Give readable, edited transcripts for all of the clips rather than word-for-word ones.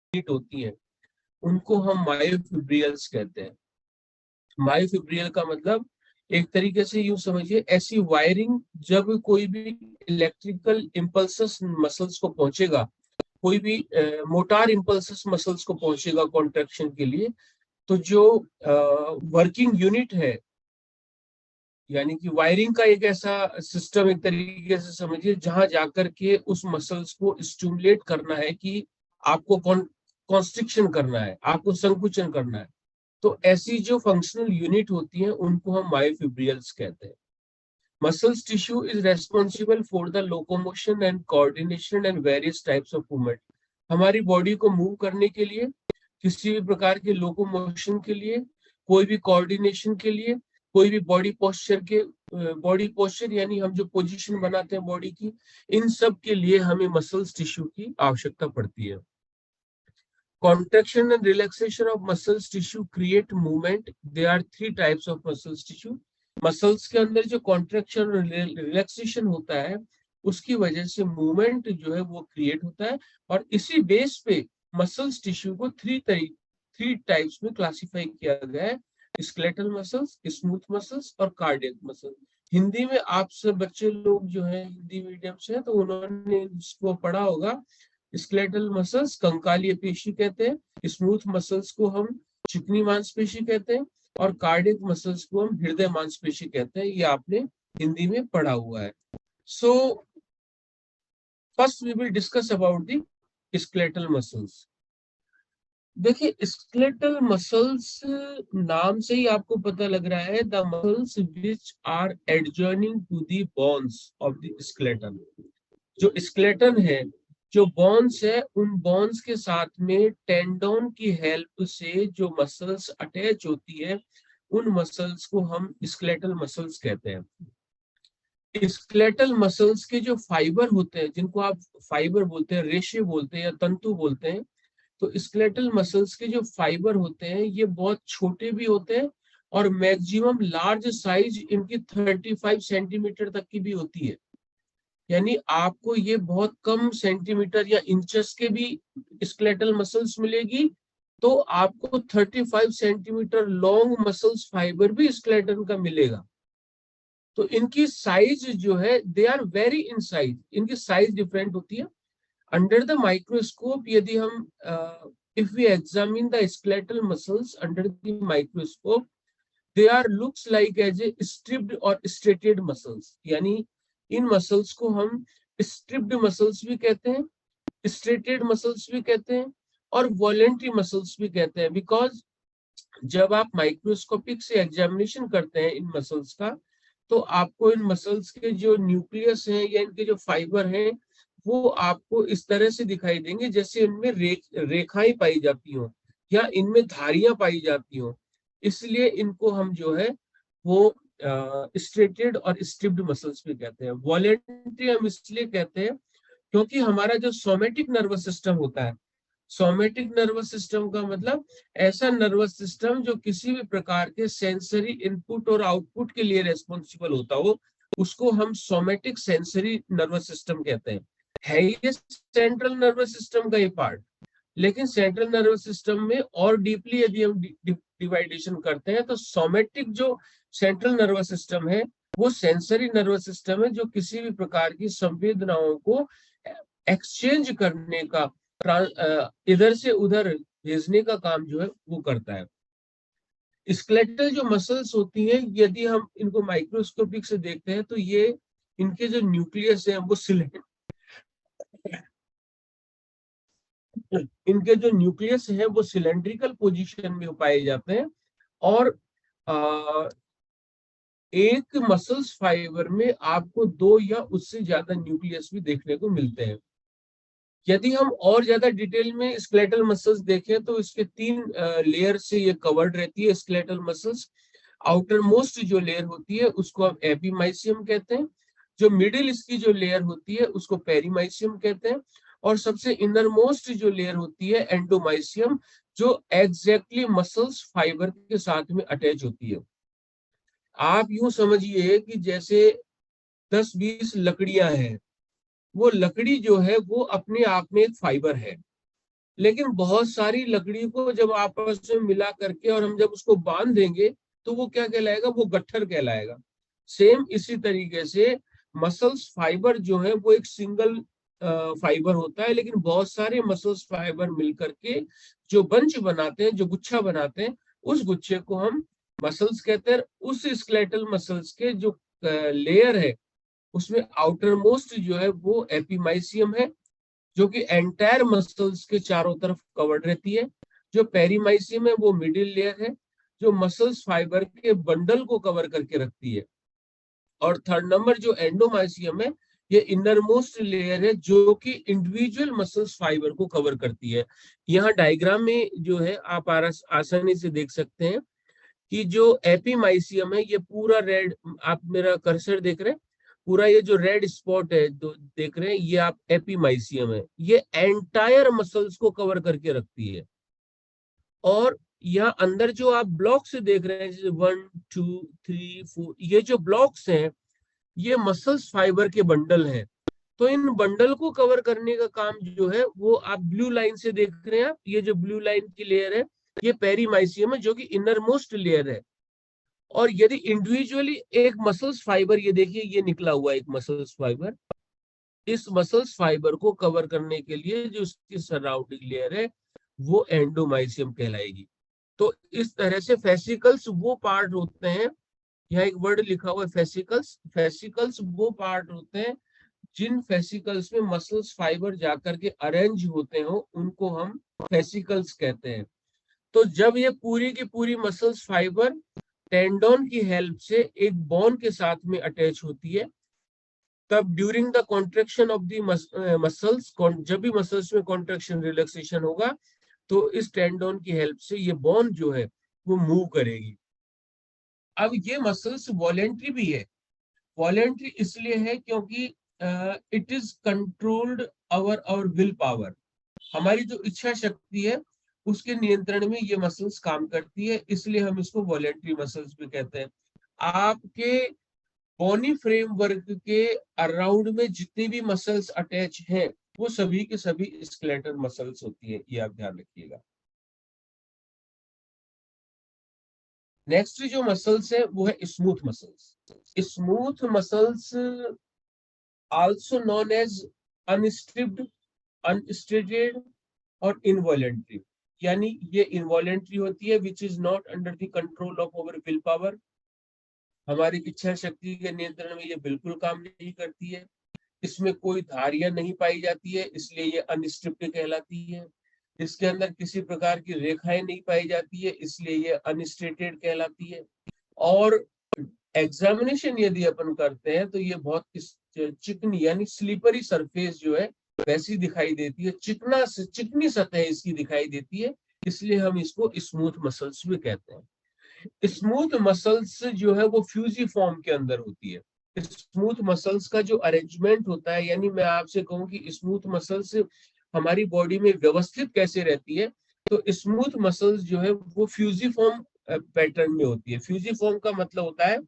Unit होती हैं उनको हम मायोफिब्रियल्स कहते हैं। मायोफिब्रियल का मतलब एक तरीके से यूं समझिए, ऐसी वायरिंग जब कोई भी इलेक्ट्रिकल इम्पल्सेस मसल्स को पहुंचेगा, कोई भी मोटार इम्पल्सेस मसल्स को पहुंचेगा कॉन्ट्रैक्शन के लिए, तो जो वर्किंग यूनिट है, यानी कि वायरिंग का एक ऐसा सिस्टम एक तरीके से समझिए जहां जाकर के उस मसल्स को स्टिमुलेट करना है कि आपको कॉन्स्ट्रिक्शन करना है, आपको संकुचन करना है। तो ऐसी जो फंक्शनल यूनिट होती हैं उनको हम मायोफिब्रियल्स कहते हैं। Muscles tissue is responsible for the locomotion and coordination and various types of movement. हमारी बॉडी को मूव करने के लिए, किसी भी प्रकार के लोकोमोशन के लिए, कोई भी कोऑर्डिनेशन के लिए, कोई भी बॉडी पोस्चर यानी हम जो पोजीशन बनाते हैं बॉडी की, इन सब के लिए हमें मसल्स टिश्यू की आवश्यकता पड़ती है। Contraction and relaxation of muscles tissue create movement. There are three types of muscles tissue. Muscles के अंदर जो कॉन्ट्रेक्शन और रिलैक्सेशन होता है उसकी वजह से मूवमेंट जो है वो क्रिएट होता है, और इसी बेस पे मसल्स टिश्यू को थ्री टाइप्स में क्लासिफाई किया गया है: स्केलेटल मसल्स, स्मूथ मसल्स और कार्डियक मसल्स। हिंदी में आप सब बच्चे लोग जो है हिंदी मीडियम से है तो उन्होंने इसको पढ़ा होगा। स्केलेटल मसल्स कंकालीय पेशी कहते हैं, स्मूथ मसल्स को हम चिकनी मांसपेशी कहते हैं, और कार्डियक मसल्स को हम हृदय मांसपेशी कहते हैं। ये आपने हिंदी में पढ़ा हुआ है। So first we will discuss about the skeletal muscles. देखिए, स्केलेटल मसल्स नाम से ही आपको पता लग रहा है, the muscles which are adjoining to the bones of the skeleton. जो स्केलेटन है, जो बोन्स है, उन बोन्स के साथ में टेंडोन की हेल्प से जो मसल्स अटैच होती है, उन मसल्स को हम स्केलेटल मसल्स कहते हैं। स्केलेटल मसल्स के जो फाइबर होते हैं, जिनको आप फाइबर बोलते हैं, रेशे बोलते हैं या तंतु बोलते हैं, तो स्केलेटल मसल्स के जो फाइबर होते हैं ये बहुत छोटे भी होते हैं, और मैक्सिमम लार्ज साइज इनकी 35 सेंटीमीटर तक की भी होती है। यानी आपको ये बहुत कम सेंटीमीटर या इंचेस के भी स्केलेटल मसल्स मिलेगी, तो आपको 35 सेंटीमीटर लॉन्ग मसल्स फाइबर भी स्केलेटन का मिलेगा। तो इनकी साइज जो है, they are very in size, इनकी साइज डिफरेंट होती है। अंडर द माइक्रोस्कोप यदि हम if we examine the skeletal muscles under the microscope, they are looks like as a striped और स्ट्रेटेड मसल्स। यानी इन मसल्स को हम स्ट्रिप्ड मसल्स भी कहते हैं, स्ट्रेटेड मसल्स भी कहते हैं, और वॉलेंट्री मसल्स भी कहते हैं। बिकॉज जब आप माइक्रोस्कोपिक से एग्जामिनेशन करते हैं इन मसल्स का, तो आपको इन मसल्स के जो न्यूक्लियस हैं या इनके जो फाइबर हैं वो आपको इस तरह से दिखाई देंगे जैसे इनमें रेखाएं पाई जाती हो या इनमें धारियां पाई जाती हो। इसलिए इनको हम जो है वो स्ट्रेटेड और स्ट्रिप्ड मसल्स भी कहते हैं। वॉलेंट्री हम इसलिए कहते हैं क्योंकि हमारा जो सोमेटिक नर्वस सिस्टम होता है, सोमेटिक नर्वस सिस्टम का मतलब ऐसा नर्वस सिस्टम जो किसी भी प्रकार के सेंसरी इनपुट और आउटपुट के लिए रेस्पॉन्सिबल होता हो, उसको हम सोमेटिक सेंसरी नर्वस सिस्टम कहते हैं। है ये सेंट्रल नर्वस सिस्टम का ये पार्ट, लेकिन सेंट्रल नर्वस सिस्टम में और डीपली यदि हम डिवाइडेशन करते हैं तो सोमेटिक जो सेंट्रल नर्वस सिस्टम है वो सेंसरी नर्वस सिस्टम है, जो किसी भी प्रकार की संवेदनाओं को एक्सचेंज करने का, इधर से उधर भेजने का काम जो है वो करता है। स्केलेटल जो मसल्स होती हैं, यदि हम इनको माइक्रोस्कोपिक से देखते हैं तो ये इनके जो न्यूक्लियस है वो इनके जो न्यूक्लियस है वो सिलेंड्रिकल पोजीशन में पाए जाते हैं, और एक मसल्स फाइबर में आपको 2 या उससे ज्यादा न्यूक्लियस भी देखने को मिलते हैं। यदि हम और ज्यादा डिटेल में स्केलेटल मसल्स देखें तो इसके 3 लेयर से ये कवर्ड रहती है स्केलेटल मसल्स। आउटर मोस्ट जो लेयर होती है उसको हम एपीमाइसियम कहते हैं, जो मिडिल इसकी जो लेयर होती है उसको पेरीमाइसियम कहते हैं, और सबसे इनर मोस्ट जो लेयर होती है एंडोमाइसियम, जो एग्जैक्टली मसल्स फाइबर के साथ में अटैच होती है। आप यूं समझिए कि जैसे 10-20 लकड़ियां हैं, वो लकड़ी जो है वो अपने आप में एक फाइबर है। लेकिन बहुत सारी लकड़ी को जब आपस में मिला करके और हम जब उसको बांध देंगे तो वो क्या कहलाएगा, वो गट्ठर कहलाएगा। सेम इसी तरीके से मसल्स फाइबर जो है वो एक सिंगल फाइबर होता है, लेकिन बहुत सारे मसल्स फाइबर मिलकर के जो बंच बनाते हैं, जो गुच्छा बनाते हैं, उस गुच्छे को हम मसल्स कहते हैं। उस स्केलेटल मसल्स के जो लेयर है उसमें आउटर मोस्ट जो है वो एपिमाइसियम है, जो कि एंटायर मसल्स के चारों तरफ कवर्ड रहती है। जो पेरीमाइसियम है वो मिडिल लेयर है, जो मसल्स फाइबर के बंडल को कवर करके रखती है। और थर्ड नंबर जो एंडोमाइसियम है, ये इनर मोस्ट लेयर है जो कि इंडिविजुअल मसल्स फाइबर को कवर करती है। यहाँ डायग्राम में जो है आप आसानी से देख सकते हैं कि जो एपीमाइसियम है ये पूरा रेड, आप मेरा कर्सर देख रहे हैं, पूरा ये जो रेड स्पॉट है जो देख रहे हैं ये आप एपीमाइसियम है, ये एंटायर मसल्स को कवर करके रखती है। और यहाँ अंदर जो आप ब्लॉक से देख रहे हैं जैसे 1 2 3 4, ये जो ब्लॉक्स हैं ये मसल्स फाइबर के बंडल हैं। तो इन बंडल को कवर करने का काम जो है वो आप ब्लू लाइन से देख रहे हैं, आप ये जो ब्लू लाइन की लेयर है ये पेरीमाइसियम है जो कि इनर मोस्ट लेयर है। और यदि इंडिविजुअली एक मसल्स फाइबर, ये देखिए ये निकला हुआ एक मसल्स फाइबर, इस मसल्स फाइबर को कवर करने के लिए जो उसकी सराउंडिंग लेयर है वो एंडोमाइसियम कहलाएगी। तो इस तरह से फेसिकल्स वो पार्ट होते हैं, यहाँ एक वर्ड लिखा हुआ है फेसिकल्स, फेसिकल्स वो पार्ट होते हैं जिन फेसिकल्स में मसल्स फाइबर जाकर के अरेंज होते हो उनको हम फेसिकल्स कहते हैं। तो जब ये पूरी की पूरी मसल्स फाइबर टेंडोन की हेल्प से एक बोन के साथ में अटैच होती है, तब during the contraction of the muscles, जब भी मसल्स में कॉन्ट्रेक्शन रिलैक्सेशन होगा तो इस टेंडोन की हेल्प से ये बोन जो है वो मूव करेगी। अब ये मसल्स वॉलेंट्री भी है। वॉलेंट्री इसलिए है क्योंकि it is controlled our will power, हमारी जो इच्छा शक्ति है उसके नियंत्रण में ये मसल्स काम करती है, इसलिए हम इसको वॉलेंट्री मसल्स भी कहते हैं। आपके बॉनी फ्रेमवर्क के अराउंड में जितनी भी मसल्स अटैच हैं वो सभी के सभी स्केलेटल मसल्स होती है, ये आप ध्यान रखिएगा। नेक्स्ट जो मसल्स है वो है smooth muscles. Smooth muscles also known as unstriped, unstriated और इनवॉलेंट्री, यानी ये इनवॉलेंट्री होती है which is not under the control of our will power, हमारी इच्छा शक्ति के नियंत्रण में ये बिल्कुल काम नहीं करती है। इसमें कोई धारियां नहीं पाई जाती है इसलिए ये अनस्ट्रिप्ड कहलाती है। इसके अंदर किसी प्रकार की रेखाएं नहीं पाई जाती है इसलिए ये अनस्ट्रेटेड कहलाती है। और एग्जामिनेशन यदि अपन करते हैं तो ये बहुत चिकनी यानी स्लीपरी सरफेस जो है वैसी दिखाई देती है, चिकनी सतह इसकी दिखाई देती है, इसलिए हम इसको स्मूथ मसल्स भी कहते हैं। स्मूथ मसल्स जो है वो फ्यूजी फॉर्म के अंदर होती है। स्मूथ मसल्स का जो अरेंजमेंट होता है, यानी मैं आपसे कहूं कि स्मूथ मसल्स हमारी बॉडी में व्यवस्थित कैसे रहती है, तो स्मूथ मसल्स जो है वो फ्यूजी फॉर्म पैटर्न में होती है। फ्यूजी फॉर्म का मतलब होता है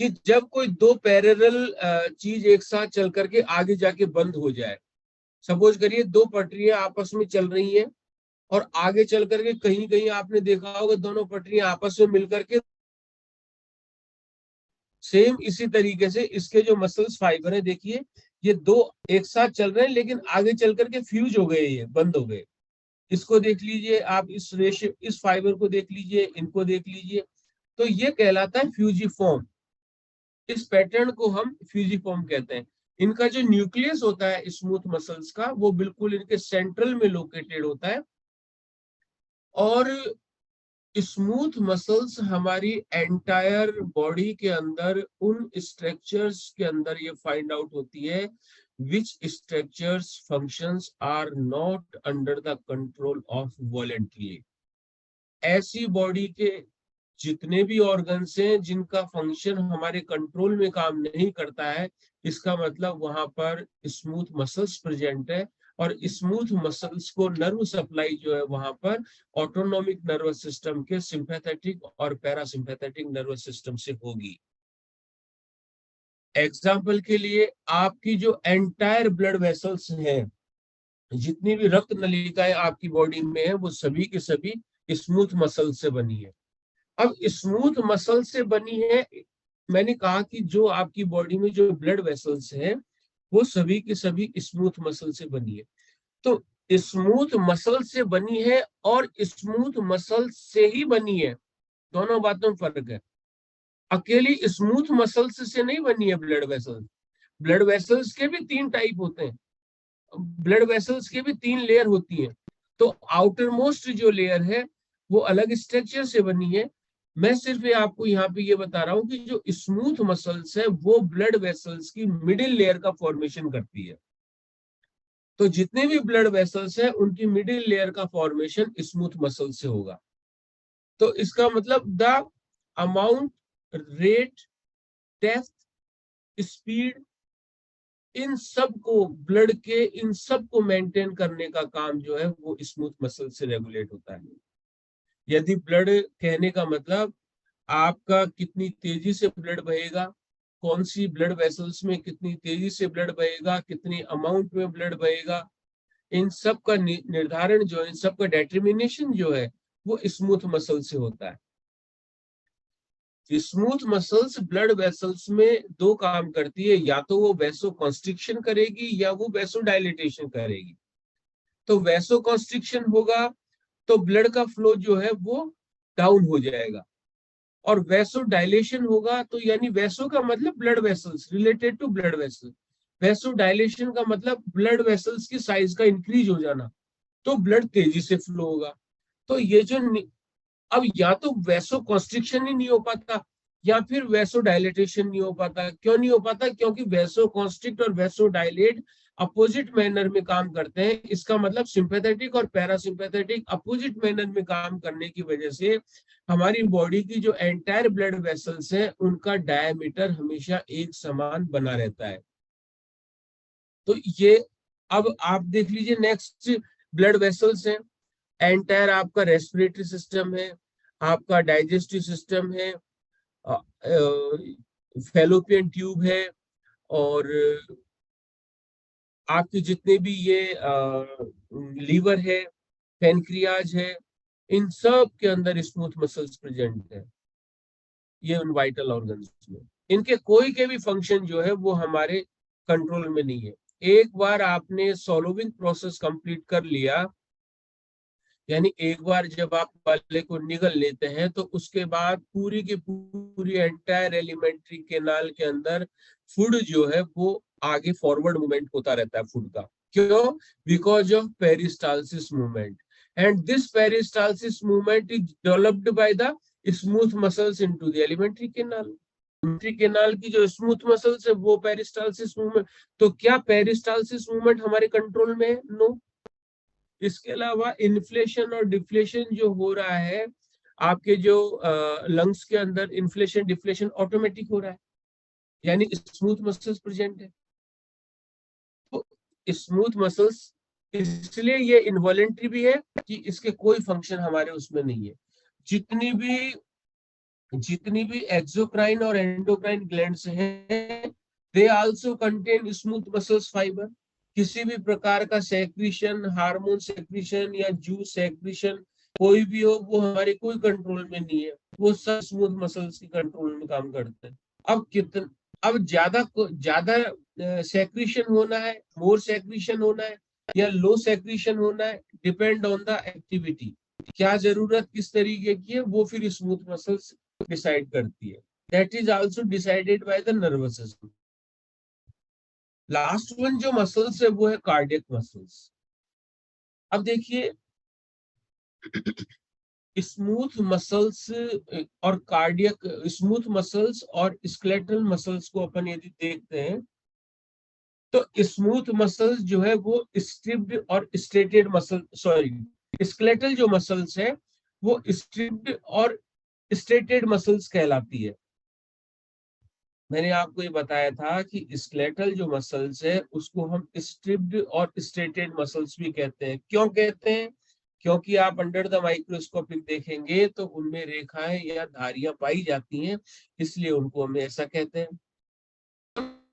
कि जब कोई दो पैरेलल चीज एक साथ चल करके आगे जाके बंद हो जाए, सपोज करिए दो पटरियां आपस में चल रही हैं और आगे चल करके कहीं कहीं आपने देखा होगा दोनों पटरियां आपस में मिलकर के, सेम इसी तरीके से इसके जो मसल्स फाइबर है देखिए ये दो एक साथ चल रहे हैं लेकिन आगे चल करके फ्यूज हो गए, ये बंद हो गए। इसको देख लीजिए आप, इस रेशे इस फाइबर को देख लीजिए, इनको देख लीजिए, तो ये कहलाता है फ्यूजीफॉर्म। इस पैटर्न को हम फ्यूजीफॉर्म कहते हैं। इनका जो न्यूक्लियस होता है स्मूथ मसल्स का वो बिल्कुल इनके सेंट्रल में लोकेटेड होता है। और स्मूथ मसल्स हमारी एंटायर बॉडी के अंदर उन स्ट्रक्चर्स के अंदर ये फाइंड आउट होती है which structures functions are not under the control of voluntary. ऐसी बॉडी के जितने भी ऑर्गन्स हैं जिनका फंक्शन हमारे कंट्रोल में काम नहीं करता है, इसका मतलब वहां पर स्मूथ मसल्स प्रेजेंट है। और स्मूथ मसल्स को नर्व सप्लाई जो है वहां पर ऑटोनोमिक नर्वस सिस्टम के सिंपैथेटिक और पैरासिम्पैथेटिक नर्वस सिस्टम से होगी। एग्जाम्पल के लिए आपकी जो एंटायर ब्लड वेसल्स हैं जितनी भी रक्त नलिकाएं आपकी बॉडी में है वो सभी के सभी स्मूथ मसल से बनी है। अब स्मूथ मसल से बनी है, मैंने कहा कि जो आपकी बॉडी में जो ब्लड वेसल्स है वो सभी के सभी स्मूथ मसल से बनी है। तो स्मूथ मसल से बनी है और स्मूथ मसल से ही बनी है, दोनों बातों में फर्क है। अकेली स्मूथ मसल्स से नहीं बनी है ब्लड वेसल्स। ब्लड वेसल्स के भी 3 टाइप होते हैं, ब्लड वेसल्स के भी 3 लेयर होती हैं। तो आउटर मोस्ट जो लेयर है वो अलग स्ट्रक्चर से बनी है। मैं सिर्फ ये आपको यहाँ पे ये बता रहा हूँ कि जो स्मूथ मसल्स है वो ब्लड वेसल्स की मिडिल लेयर का फॉर्मेशन करती है। तो जितने भी ब्लड वेसल्स है उनकी मिडिल लेयर का फॉर्मेशन स्मूथ मसल से होगा। तो इसका मतलब the amount, rate, depth, speed, इन सब को ब्लड के इन सब को मेंटेन करने का काम जो है वो स्मूथ मसल से रेगुलेट होता है। यदि ब्लड, कहने का मतलब आपका कितनी तेजी से ब्लड बहेगा, कौन सी ब्लड वेसल्स में कितनी तेजी से ब्लड बहेगा, कितनी अमाउंट में ब्लड बहेगा, इन सब का निर्धारण जो है, इन सब का डिटर्मिनेशन जो है वो स्मूथ मसल से होता है। स्मूथ मसल्स ब्लड वेसल्स में 2 काम करती है, या तो वो वैसो कॉन्स्ट्रिक्शन करेगी या वो वैसो डायलिटेशन करेगी। तो वैसो कॉन्स्ट्रिक्शन होगा तो ब्लड का फ्लो जो है वो डाउन हो जाएगा, और वैसो डायलेशन होगा तो यानी वैसो का मतलब blood vessels, related to blood vessel. Vasodilation का मतलब ब्लड वेसल्स की साइज का इंक्रीज हो जाना, तो ब्लड तेजी से फ्लो होगा। तो ये जो अब या तो वैसो कॉन्स्ट्रिक्शन ही नहीं हो पाता या फिर वैसो डायलेटेशन नहीं हो पाता। क्यों नहीं हो पाता? क्योंकि वैसो कॉन्स्ट्रिक्ट और वैसो डायलेट अपोजिट मैनर में काम करते हैं। इसका मतलब सिंपैथेटिक और पैरासिम्पैथेटिक अपोजिट मैनर में काम करने की वजह से हमारी बॉडी की जो एंटायर ब्लड वेसल्स है उनका डायमीटर हमेशा एक समान बना रहता है। तो ये, अब आप देख लीजिए नेक्स्ट, ब्लड वेसल्स है, एंटायर आपका रेस्पिरेटरी सिस्टम है, आपका डाइजेस्टिव सिस्टम है, फैलोपियन ट्यूब है, और आपके जितने भी ये लीवर है, पेनक्रियाज है, इन सब के अंदर स्मूथ मसल्स प्रेजेंट है। ये उन वाइटल ऑर्गन्स में इनके कोई के भी फंक्शन जो है वो हमारे कंट्रोल में नहीं है। एक बार आपने सॉलोविंग प्रोसेस कंप्लीट कर लिया, यानी एक बार जब आप बाले को निगल लेते हैं तो उसके बाद पूरी की पूरी एंटायर एलिमेंट्री केनाल के अंदर फूड जो है वो आगे फॉरवर्ड मूवमेंट होता रहता है फूड का। क्यों? Because of peristalsis movement, and this peristalsis movement is developed by the smooth muscles into the alimentary canal. Alimentary canal की जो स्मूथ मसल्स है वो पेरिस्टालसिस मूवमेंट। तो क्या पेरिस्टालसिस मूवमेंट हमारे कंट्रोल में है? नो। इसके अलावा इन्फ्लेशन और डिफ्लेशन जो हो रहा है आपके जो लंग्स के अंदर, इन्फ्लेशन डिफ्लेशन ऑटोमेटिक हो रहा है, यानी स्मूथ मसल्स प्रेजेंट है। तो स्मूथ मसल्स इसलिए ये इनवॉलेंट्री भी है कि इसके कोई फंक्शन हमारे उसमें नहीं है। जितनी भी जितनी भी एक्सोक्राइन और एंडोक्राइन ग्लैंड्स हैं, they also contain smooth muscles fibre. किसी भी प्रकार का सेक्रीशन, हार्मोन सेक्रीशन या जूस सेक्रीशन कोई भी हो, वो हमारे कोई कंट्रोल में नहीं है, वो सब स्मूथ मसल्स के कंट्रोल में काम करते हैं। अब ज्यादा ज्यादा सेक्रीशन होना है, मोर सेक्रीशन होना है या लो सेक्रीशन होना है, डिपेंड ऑन द एक्टिविटी। क्या जरूरत किस तरीके की है वो फिर स्मूथ मसल्स डिसाइड करती है। That is also decided by the nervous system. Last one जो मसल्स है वो है कार्डियक मसल्स। अब देखिए, स्मूथ मसल्स और कार्डियक, स्मूथ मसल्स और स्केलेटल मसल्स को अपन यदि देखते हैं तो स्मूथ मसल्स जो है वो स्ट्रिप्ड और स्ट्रेटेड मसल, सॉरी, स्केलेटल जो मसल्स है वो स्ट्रिप्ड और स्ट्रेटेड मसल्स कहलाती है। मैंने आपको ये बताया था कि स्केलेटल जो मसल्स है उसको हम स्ट्रिप्ड और स्ट्रेटेड मसल्स भी कहते हैं। क्यों कहते हैं? क्योंकि आप अंडर द माइक्रोस्कोपिक देखेंगे तो उनमें रेखाएं या धारियां पाई जाती हैं, इसलिए उनको हम ऐसा कहते हैं।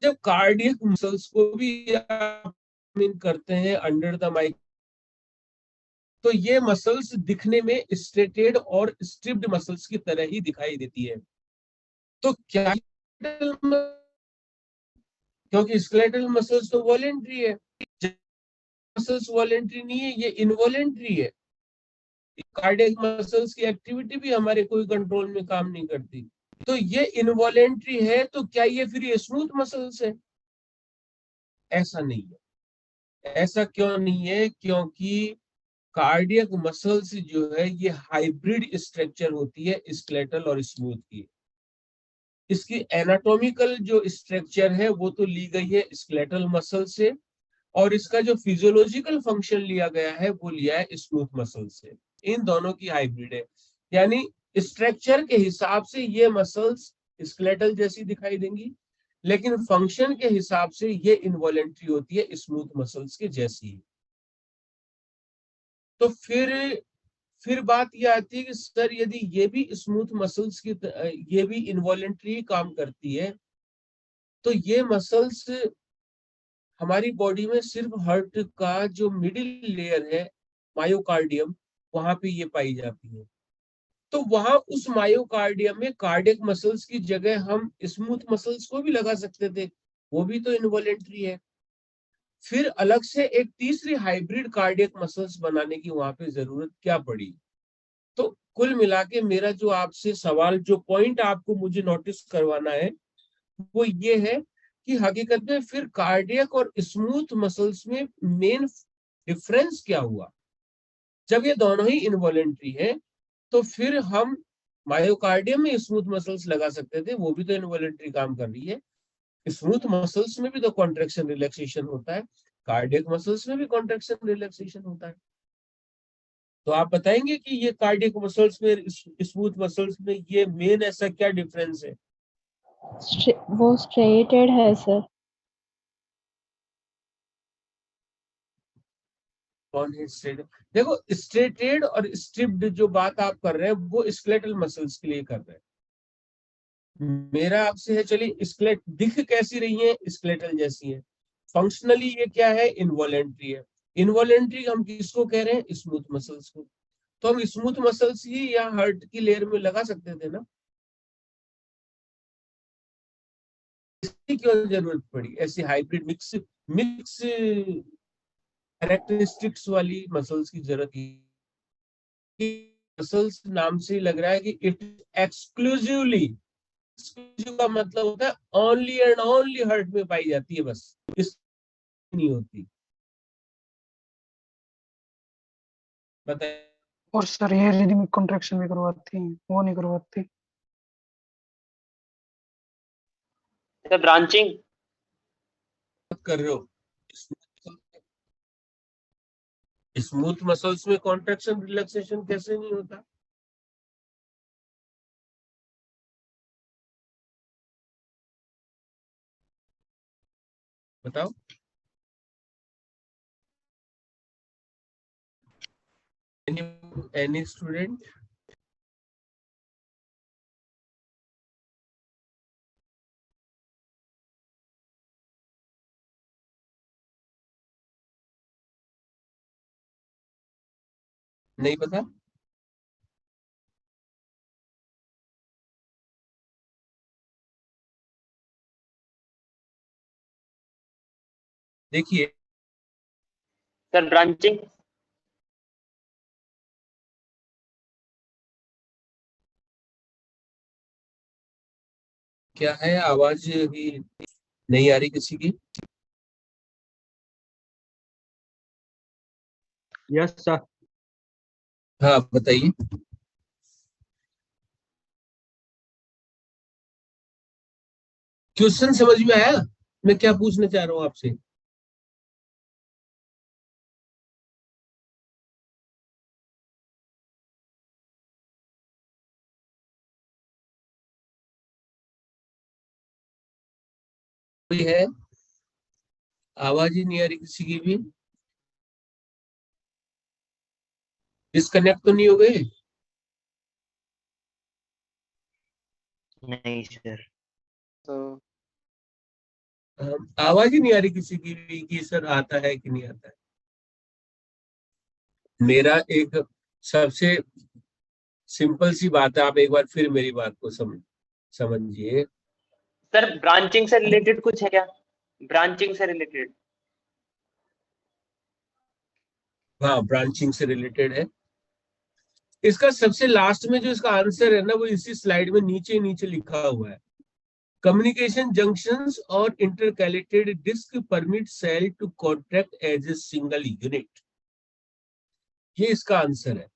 जब कार्डियक मसल्स को भी आप इन करते हैं अंडर द माइक, तो ये मसल्स दिखने में स्ट्रेटेड और स्ट्रिप्ड मसल्स की तरह ही दिखाई देती है। तो क्या, क्योंकि स्केलेटल मसल्स तो वॉलेंट्री है, मसल्स वॉलेंट्री नहीं है, ये इनवॉलेंट्री है। कार्डियक मसल्स की एक्टिविटी भी हमारे कोई कंट्रोल में काम नहीं करती, तो ये इनवॉलेंट्री है, तो क्या ये फिर स्मूथ मसल्स है? ऐसा नहीं है। ऐसा क्यों नहीं है? क्योंकि कार्डियक मसल्स जो है ये हाइब्रिड स्ट्रक्चर होती है स्केलेटल और स्मूथ की। इसकी एनाटॉमिकल जो स्ट्रक्चर है वो तो ली गई है स्केलेटल मसल से, और इसका जो फिजियोलॉजिकल फंक्शन लिया गया है वो लिया है स्मूथ मसल से। इन दोनों की हाइब्रिड है, यानी स्ट्रक्चर के हिसाब से ये मसल्स स्केलेटल जैसी दिखाई देंगी, लेकिन फंक्शन के हिसाब से ये इनवॉलेंट्री होती है स्मूथ मसल्स के जैसी। तो फिर बात ये आती है कि सर यदि ये भी स्मूथ मसल्स की ये भी इनवॉलेंट्री काम करती है, तो ये मसल्स हमारी बॉडी में सिर्फ हार्ट का जो मिडिल लेयर है मायोकार्डियम, वहां पे ये पाई जाती है। तो वहां उस मायोकार्डियम में कार्डियक मसल्स की जगह हम स्मूथ मसल्स को भी लगा सकते थे, वो भी तो इनवॉलेंट्री है। फिर अलग से एक तीसरी हाइब्रिड कार्डियक मसल्स बनाने की वहां पे जरूरत क्या पड़ी? तो कुल मिला के मेरा जो आपसे सवाल, जो पॉइंट आपको मुझे नोटिस करवाना है वो ये है कि हकीकत में फिर कार्डियक और स्मूथ मसल्स में मेन डिफरेंस क्या हुआ? जब ये दोनों ही इनवॉलेंट्री है, तो फिर हम मायोकार्डियम में स्मूथ मसल्स लगा सकते थे, वो भी तो इनवॉलेंट्री काम कर रही है। स्मूथ मसल्स में भी तो कॉन्ट्रेक्शन रिलैक्सेशन होता है, कार्डियक मसल्स में भी कॉन्ट्रेक्शन रिलैक्सेशन होता है। तो आप बताएंगे कि ये कार्डियक मसल्स में स्मूथ मसल्स में ये मेन ऐसा क्या डिफरेंस है? वो स्ट्रेटेड है सर। कौन है स्ट्रेटेड? देखो, स्ट्रेटेड और स्ट्रिप्ड जो बात आप कर रहे हैं वो स्केलेटल मसल्स के लिए कर रहे हैं। मेरा आपसे है, चलिए स्केलेट दिख कैसी रही है? स्केलेटल जैसी है। फंक्शनली ये क्या है? इनवॉलेंट्री है। इनवॉलेंट्री हम किसको कह रहे हैं? स्मूथ मसल्स को। तो हम स्मूथ मसल्स ही या हार्ट की लेयर में लगा सकते थे ना, इसकी क्यों जरूरत पड़ी ऐसी हाइब्रिड मिक्स मिक्स कैरेक्टरिस्टिक्स वाली मसल्स की जरूरत? मसल्स नाम से ही लग रहा है कि इट एक्सक्लूसिवली, एक्सक्लूसिव का मतलब होता है ओनली एंड ओनली हार्ट में पाई जाती है, बस इस नहीं होती। बताइए। और सर ये रिदमिक कॉन्ट्रैक्शन भी करवाती हैं, वो नहीं करवाती? ब्रांचिंग कर रहे हो स्मूथ मसल्स में कॉन्ट्रैक्शन रिलैक्सेशन कैसे नहीं होता? बताओ। Any student? नहीं पता? देखिए, सर ब्रांचिंग क्या है? आवाज भी नहीं आ रही किसी की। Yes sir. हाँ बताइए। क्वेश्चन समझ में आया मैं क्या पूछना चाह रहा हूँ आपसे? कोई है? आवाज ही नहीं आ रही किसी की भी। डिस्कनेक्ट तो नहीं हो गए? नहीं सर। तो आवाज ही नहीं आ रही किसी की भी कि सर आता है कि नहीं आता है। मेरा एक सबसे सिंपल सी बात है, आप एक बार फिर मेरी बात को समझिए। सर ब्रांचिंग से रिलेटेड कुछ है क्या? ब्रांचिंग से रिलेटेड? हाँ, ब्रांचिंग से रिलेटेड है। इसका सबसे लास्ट में जो इसका आंसर है ना, वो इसी स्लाइड में नीचे नीचे लिखा हुआ है। कम्युनिकेशन जंक्शंस और intercalated disc permit cell to contract as a single unit, ये इसका आंसर है।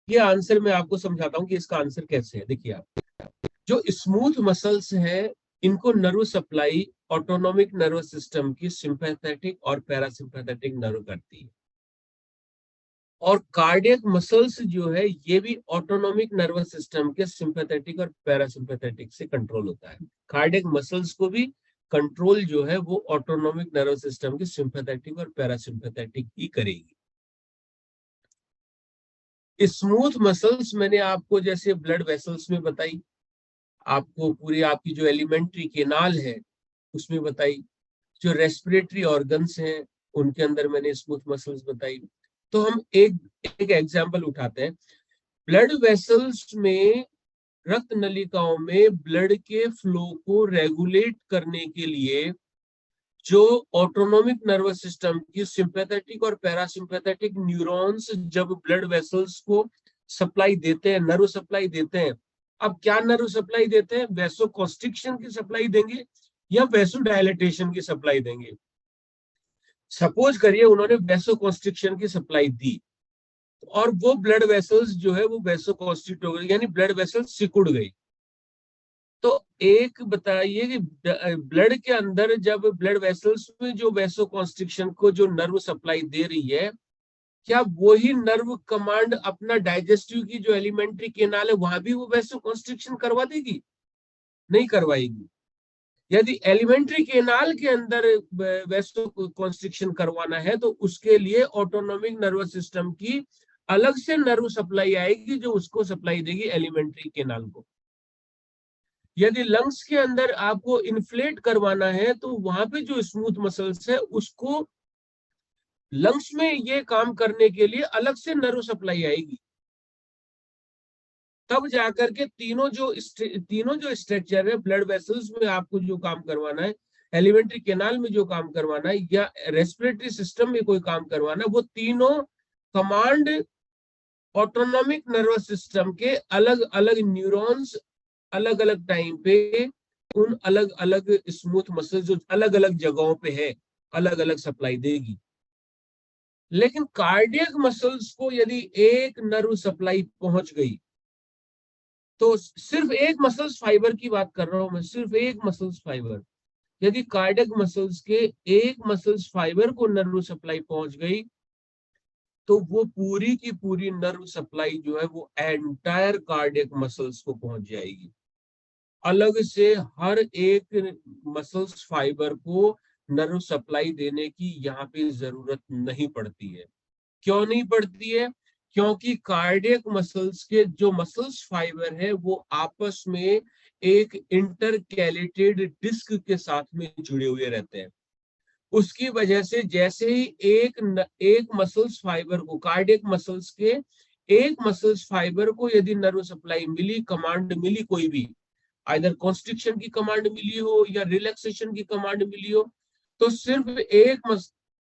ये आंसर मैं आपको समझाता हूं कि इसका आंसर कैसे है। देखिए, आप जो स्मूथ मसल्स है, इनको nerve supply autonomic nervous system की सिंपैथेटिक और पैरासिम्पैथेटिक नर्व करती है। और कार्डियक मसल्स जो है, ये भी ऑटोनोमिक नर्वस सिस्टम के सिंपैथेटिक और पैरासिम्पैथेटिक से कंट्रोल होता है। कार्डियक मसल्स को भी कंट्रोल जो है वो ऑटोनोमिक नर्वस सिस्टम के सिंपैथेटिक और पैरासिम्पैथेटिक ही करेगी। स्मूथ मसल्स मैंने आपको जैसे ब्लड वेसल्स में बताई, आपको पूरी आपकी जो एलिमेंट्री केनाल है उसमें बताई, जो रेस्पिरेटरी ऑर्गन्स हैं उनके अंदर मैंने स्मूथ मसल्स बताई। तो हम एक एग्जांपल उठाते हैं। ब्लड वेसल्स में, रक्त नलिकाओं में ब्लड के फ्लो को रेगुलेट करने के लिए जो ऑटोनोमिक नर्वस सिस्टम की सिंपैथेटिक और पैरासिम्पैथेटिक न्यूरॉन्स जब ब्लड वेसल्स को सप्लाई देते हैं, नर्व सप्लाई देते हैं। अब क्या नर्व सप्लाई देते हैं? वैसोकॉन्स्ट्रिक्शन की सप्लाई देंगे या वैसोडायलेटेशन की सप्लाई देंगे? सपोज करिए उन्होंने वैसोकॉन्स्ट्रिक्शन की सप्लाई दी और वो ब्लड वेसल्स जो है वो वैसोकॉन्स्ट्रिक्ट हो गई, यानी ब्लड वेसल्स सिकुड़ गई। तो एक बताइए कि ब्लड के अंदर जब ब्लड वेसल्स में जो वैसोकॉन्स्ट्रिक्शन को जो नर्व सप्लाई दे रही है, क्या वही नर्व कमांड अपना डाइजेस्टिव की जो एलिमेंट्री केनाल है वहां भी वो वैसोकॉन्स्ट्रिक्शन करवा देगी? नहीं करवाएगी। यदि एलिमेंट्री केनाल के अंदर वैसोकॉन्स्ट्रिक्शन करवाना है तो उसके लिए ऑटोनोमिक नर्वस सिस्टम की अलग से नर्व सप्लाई आएगी जो उसको सप्लाई देगी एलिमेंट्री केनाल को। यदि लंग्स के अंदर आपको इन्फ्लेट करवाना है तो वहां पे जो स्मूथ मसल्स है उसको लंग्स में ये काम करने के लिए अलग से नर्व सप्लाई आएगी। तब जाकर के तीनों जो स्ट्रक्चर है, ब्लड वेसल्स में आपको जो काम करवाना है, एलिमेंट्री केनाल में जो काम करवाना है, या रेस्पिरेटरी सिस्टम में कोई काम करवाना है, वो तीनों कमांड ऑटोनोमिक नर्वस सिस्टम के अलग अलग न्यूरॉन्स अलग अलग टाइम पे उन अलग अलग स्मूथ मसल जो अलग अलग जगहों पे है अलग अलग सप्लाई देगी। लेकिन कार्डियक मसल्स को यदि एक नर्व सप्लाई पहुंच गई, तो सिर्फ एक मसल्स फाइबर की बात कर रहा हूं मैं, सिर्फ एक मसल्स फाइबर, यदि कार्डियक मसल्स के एक मसल्स फाइबर को नर्व सप्लाई पहुंच गई तो वो पूरी की पूरी नर्व सप्लाई जो है वो एंटायर कार्डियक मसल्स को पहुंच जाएगी। अलग से हर एक मसल्स फाइबर को नर्व सप्लाई देने की यहाँ पे जरूरत नहीं पड़ती है। क्यों नहीं पड़ती है? क्योंकि कार्डियक मसल्स के जो मसल्स फाइबर है वो आपस में एक इंटरकैलेटेड डिस्क के साथ में जुड़े हुए रहते हैं। उसकी वजह से जैसे ही एक मसल्स फाइबर को, कार्डियक मसल्स के एक मसल्स फाइबर को यदि नर्व सप्लाई मिली, कमांड मिली कोई भी, आइदर कॉन्स्ट्रिक्शन की कमांड मिली हो या रिलैक्सेशन की कमांड मिली हो, तो सिर्फ एक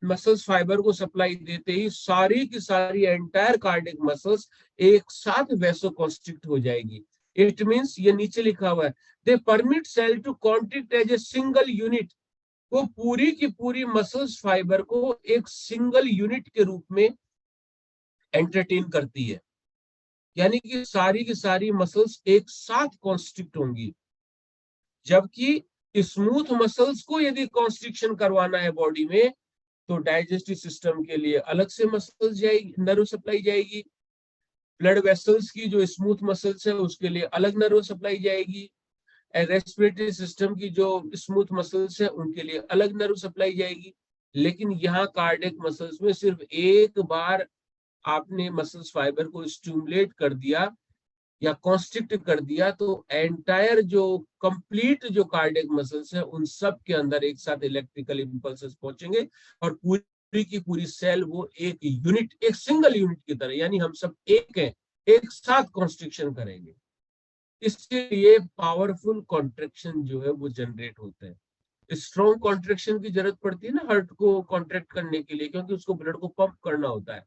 मसल्स फाइबर को सप्लाई देते ही सारी की सारी एंटायर कार्डियक मसल्स एक साथ वैसोकॉन्स्ट्रिक्ट हो जाएगी। इट मींस, ये नीचे लिखा हुआ है, they permit cell to contract as a single unit. वो पूरी की पूरी मसल्स फाइबर को एक सिंगल यूनिट के रूप में एंटरटेन करती है, यानी कि सारी की सारी मसल्स एक साथ कॉन्स्ट्रिक्ट होंगी। जबकि स्मूथ मसल्स को यदि कॉन्स्ट्रिक्शन करवाना है बॉडी में तो डाइजेस्टिव सिस्टम के लिए अलग से मसल्स जाएगी, नर्व सप्लाई जाएगी। ब्लड वेसल्स की जो स्मूथ मसल्स है उसके लिए अलग नर्व सप्लाई जाएगी। रेस्पिरेटरी सिस्टम की जो स्मूथ मसल्स है उनके लिए अलग नर्व सप्लाई जाएगी। लेकिन यहाँ कार्डियक मसल्स में सिर्फ एक बार आपने मसल्स फाइबर को स्टिमुलेट कर दिया या कॉन्स्ट्रिक्ट कर दिया तो एंटायर जो कंप्लीट जो कार्डियक मसल्स है उन सब के अंदर एक साथ इलेक्ट्रिकल इंपल्सेस पहुंचेंगे और पूरी की पूरी सेल वो एक यूनिट, एक सिंगल यूनिट की तरह, यानी हम सब एक हैं, एक साथ कॉन्स्ट्रिक्शन करेंगे। इसके लिए पावरफुल कॉन्ट्रेक्शन जो है वो जनरेट होते हैं। स्ट्रॉन्ग कॉन्ट्रेक्शन की जरूरत पड़ती है ना हार्ट को कॉन्ट्रैक्ट करने के लिए, क्योंकि उसको ब्लड को पंप करना होता है।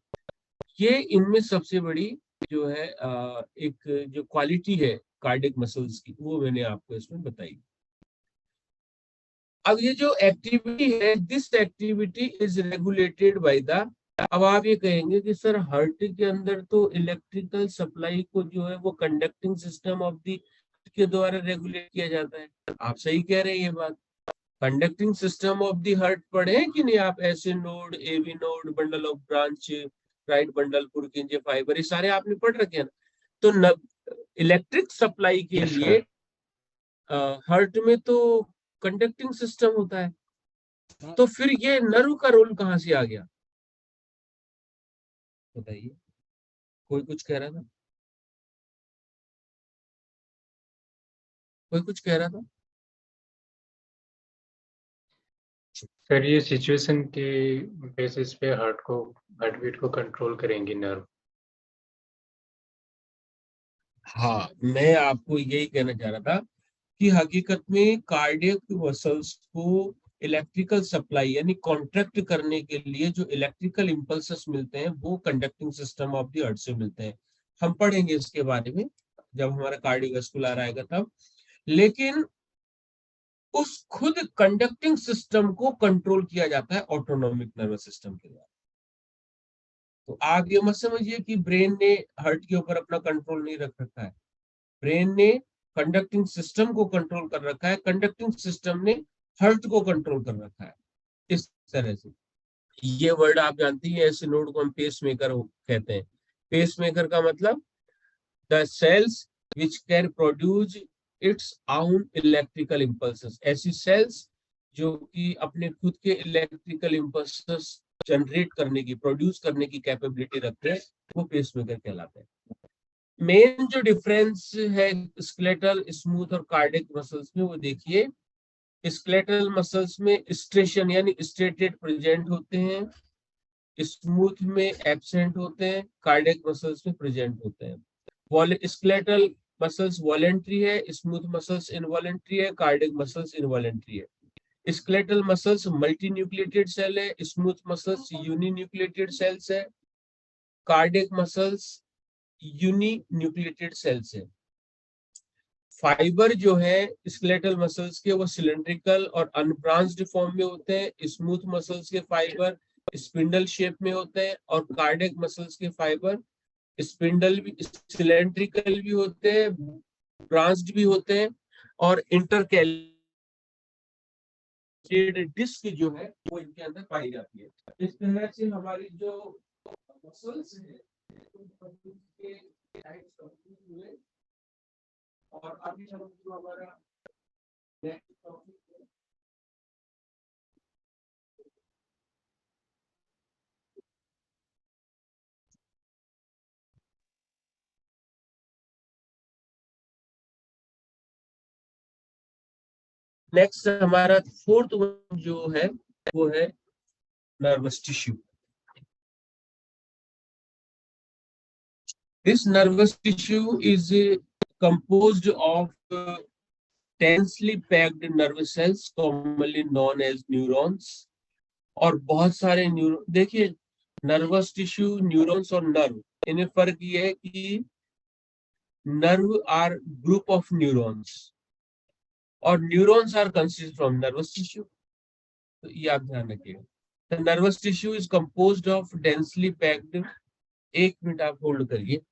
ये इनमें सबसे बड़ी जो है एक जो क्वालिटी है कार्डियक मसल्स की, वो मैंने आपको इसमें बताई। अब ये जो एक्टिविटी है, this activity is regulated by the, अब आप ये कहेंगे कि सर हार्ट के अंदर तो इलेक्ट्रिकल सप्लाई को जो है वो कंडक्टिंग सिस्टम ऑफ द के द्वारा रेगुलेट किया जाता है। आप सही कह रहे हैं ये बात। Conducting system of the heart पढ़े हैं कि नहीं आप? SA node, AV node, bundle of branch, right bundle, Purkinje fibre, ये सारे आपने पढ़ रखे हैं ना। तो इलेक्ट्रिक सप्लाई के लिए हार्ट में तो कंडक्टिंग सिस्टम होता है, तो फिर ये नर्व का रोल कहाँ से आ गया बताइए? कोई कुछ कह रहा था? कोई कुछ कह रहा था? सर ये सिचुएशन के बेसिस पे हार्ट बीट को कंट्रोल करेंगी नर्व। हाँ, मैं आपको यही कहना चाह रहा था कि हकीकत में कार्डियक मसल्स को इलेक्ट्रिकल सप्लाई यानी कॉन्ट्रैक्ट करने के लिए जो इलेक्ट्रिकल इंपल्सेस मिलते हैं वो conducting system of the heart से मिलते हैं। हम पढ़ेंगे इसके बारे में जब हमारा कार्डियोवैस्कुलर आएगा तब। लेकिन उस खुद कंडक्टिंग सिस्टम को कंट्रोल किया जाता है ऑटोनोमिक नर्वस सिस्टम के द्वारा। तो आप ये मत समझिए कि ब्रेन ने हार्ट के ऊपर अपना कंट्रोल नहीं रख रखा है। ब्रेन ने कंडक्टिंग सिस्टम को कंट्रोल कर रखा है, कंडक्टिंग सिस्टम ने हार्ट को कंट्रोल कर रखा है। इस तरह से ये वर्ड आप जानती हैं, ऐसे नोड को हम पेस मेकर कहते हैं। पेस मेकर का मतलब the cells which can produce its own electrical impulses, ऐसी सेल्स जो कि अपने खुद के इलेक्ट्रिकल इम्पल्सेस जनरेट करने की, प्रोड्यूस करने की कैपेबिलिटी रखते हैं, वो पेस मेकर कहलाते हैं। मेन जो डिफरेंस है स्केलेटल, स्मूथ और कार्डियक मसल्स में, वो देखिए स्केलेटल मसल्स में स्ट्रेशन यानी स्ट्रेटेड प्रेजेंट होते हैं, स्मूथ में एब्सेंट होते हैं, कार्डियक मसल्स में प्रेजेंट होते हैं। स्केलेटल मसल्स वॉलेंट्री है, स्मूथ मसल्स इनवॉलेंट्री है, कार्डियक मसल्स इनवॉलेंट्री है। Skeletal muscles multinucleated cell है, smooth muscles uninucleated cells है, cardiac muscles uninucleated cells है। फाइबर जो है स्केलेटल मसल्स के वो सिलेंड्रिकल और अनब्रांच्ड फॉर्म में होते हैं, स्मूथ मसल्स के फाइबर स्पिंडल शेप में होते हैं, और कार्डियक मसल्स के फाइबर स्पिंडल भी, सिलेंड्रिकल भी होते हैं, ब्रांच्ड भी होते हैं, और इंटरकैलेटेड डिस्क जो है वो इनके अंदर पाई जाती है। इस तरह से हमारी जो मसल्स है के टाइप्स कंप्लीट हुए। और अभी हम जो हमारा नेक्स्ट टॉपिक है, नेक्स्ट हमारा फोर्थ वन जो है वो है nervous tissue. This nervous tissue is composed of densely packed nervous cells commonly known as neurons। और बहुत सारे न्यूरॉन, देखिए नर्वस टिश्यू, न्यूरॉन्स और नर्व, इन्हें फर्क ये है कि nerve are group of neurons और neurons are consist from nervous tissue. तो ये आप ध्यान रखिएगा। The nervous tissue is composed of densely packed, एक मिनट आप होल्ड करिए।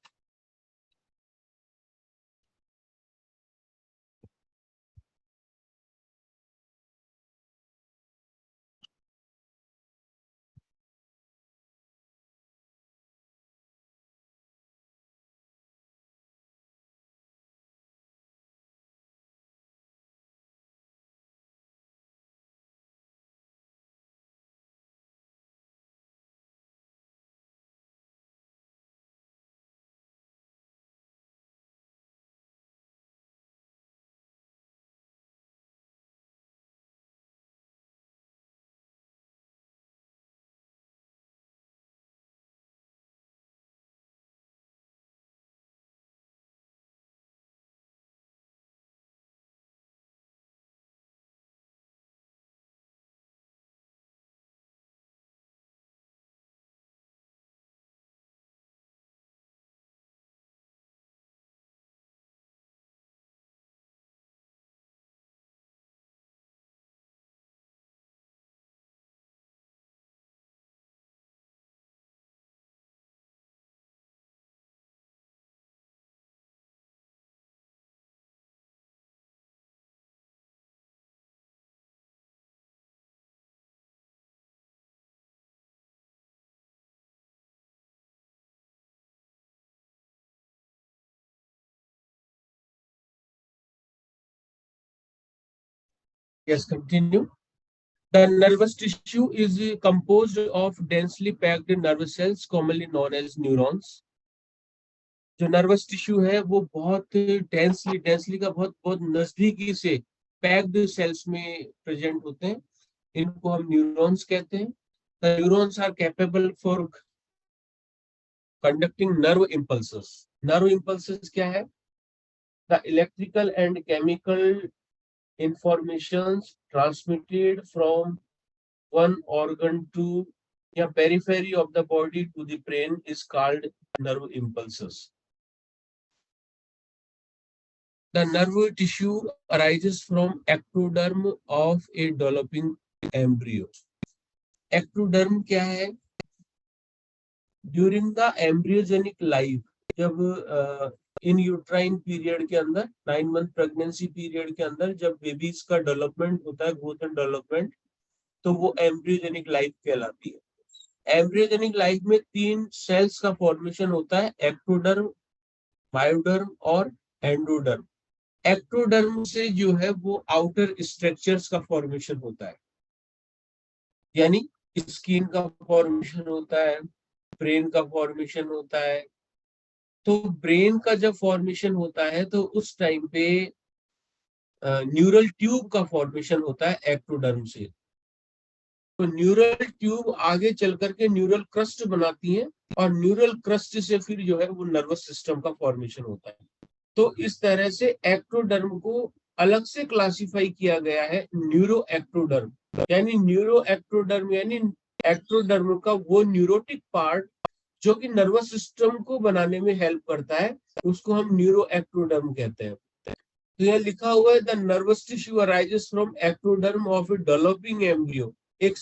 Yes, continue. The nervous tissue is composed of densely packed nerve cells, commonly known as neurons. जो nervous tissue है वो बहुत डेंसली का बहुत नजदीकी से पैक्ड सेल्स में प्रेजेंट होते हैं. इनको हम न्यूरॉन्स कहते हैं. The neurons are capable for conducting nerve impulses. Nerve impulses क्या है? The electrical and chemical informations transmitted from one organ to या periphery of the body to the brain is called nerve impulses. The nerve tissue arises from ectoderm of a developing embryo. Ectoderm क्या है? During the embryogenic life, जब इन uterine period के अंदर 9 month pregnancy period के अंदर जब babies का development होता है, ग्रोथ एंड डेवलपमेंट, तो वो एम्ब्रियोजेनिक लाइफ कहलाती है. एम्ब्रियोजेनिक लाइफ में 3 सेल्स का फॉर्मेशन होता है, एक्टोडर्म, मायोडर्म और एंडोडर्म. एक्टोडर्म से जो है वो आउटर स्ट्रक्चर्स का फॉर्मेशन होता है, यानी स्किन का फॉर्मेशन होता है, ब्रेन का फॉर्मेशन होता है. तो ब्रेन का जब फॉर्मेशन होता है तो उस टाइम पे न्यूरल ट्यूब का फॉर्मेशन होता है एक्टोडर्म से. तो न्यूरल ट्यूब आगे चल करके न्यूरल क्रस्ट बनाती है और न्यूरल क्रस्ट से फिर जो है वो नर्वस सिस्टम का फॉर्मेशन होता है. तो इस तरह से एक्टोडर्म को अलग से क्लासिफाई किया गया है न्यूरो एक्टोडर्म, यानी न्यूरो एक्टोडर्म यानी एक्टोडर्म का वो न्यूरोटिक पार्ट जो कि नर्वस सिस्टम को बनाने में हेल्प करता है, उसको हम न्यूरो एक्टोडर्म कहते हैं. तो यहाँ लिखा हुआ है the nervous tissue arises from ectoderm of a developing embryo. एक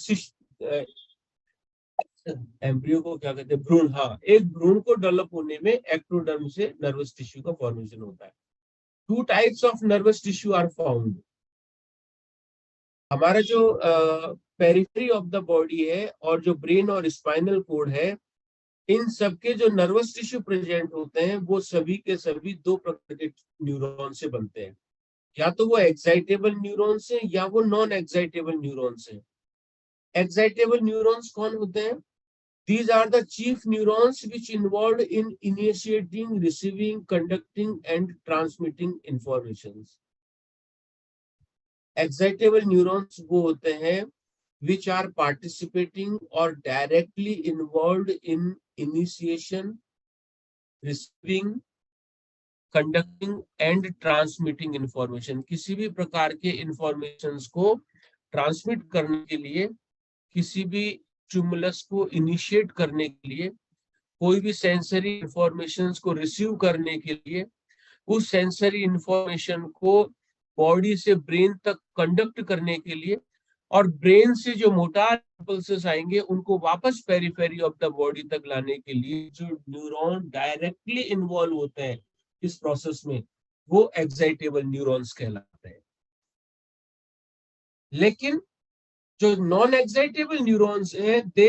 एम्ब्रियो को क्या कहते हैं? भ्रूण. हाँ, एक भ्रूण को डेवलप होने में एक्टोडर्म से नर्वस टिश्यू का फॉर्मेशन होता है. 2 types of nervous tissue are found. हमारा जो पेरिफेरी ऑफ द बॉडी है और जो ब्रेन और स्पाइनल कोड है, इन सबके जो नर्वस टिश्यू प्रेजेंट होते हैं वो सभी के सभी 2 प्रकार के न्यूरॉन से बनते हैं. या तो वो एक्साइटेबल न्यूरॉन्स हैं या वो नॉन एक्साइटेबल न्यूरॉन्स हैं. एक्साइटेबल न्यूरॉन्स कौन होते हैं? These are the chief neurons which involved in initiating, receiving, conducting and transmitting informations. Excitable neurons वो होते हैं which are participating or directly involved in initiation, receiving, conducting and transmitting information. किसी भी प्रकार के informations को transmit करने के लिए, किसी भी स्टिमुलस को इनिशिएट करने के लिए, कोई भी सेंसरी इंफॉर्मेशंस को रिसीव करने के लिए, उस सेंसरी इंफॉर्मेशन को बॉडी से ब्रेन तक कंडक्ट करने के लिए, और ब्रेन से जो मोटार इंपल्सेस आएंगे उनको वापस पेरिफेरी ऑफ द बॉडी तक लाने के लिए जो न्यूरॉन डायरेक्टली इन्वॉल्व होते हैं इस प्रोसेस में, वो एक्साइटेबल न्यूरॉन्स कहलाते हैं. लेकिन जो नॉन एक्साइटेबल न्यूरॉन्स हैं, दे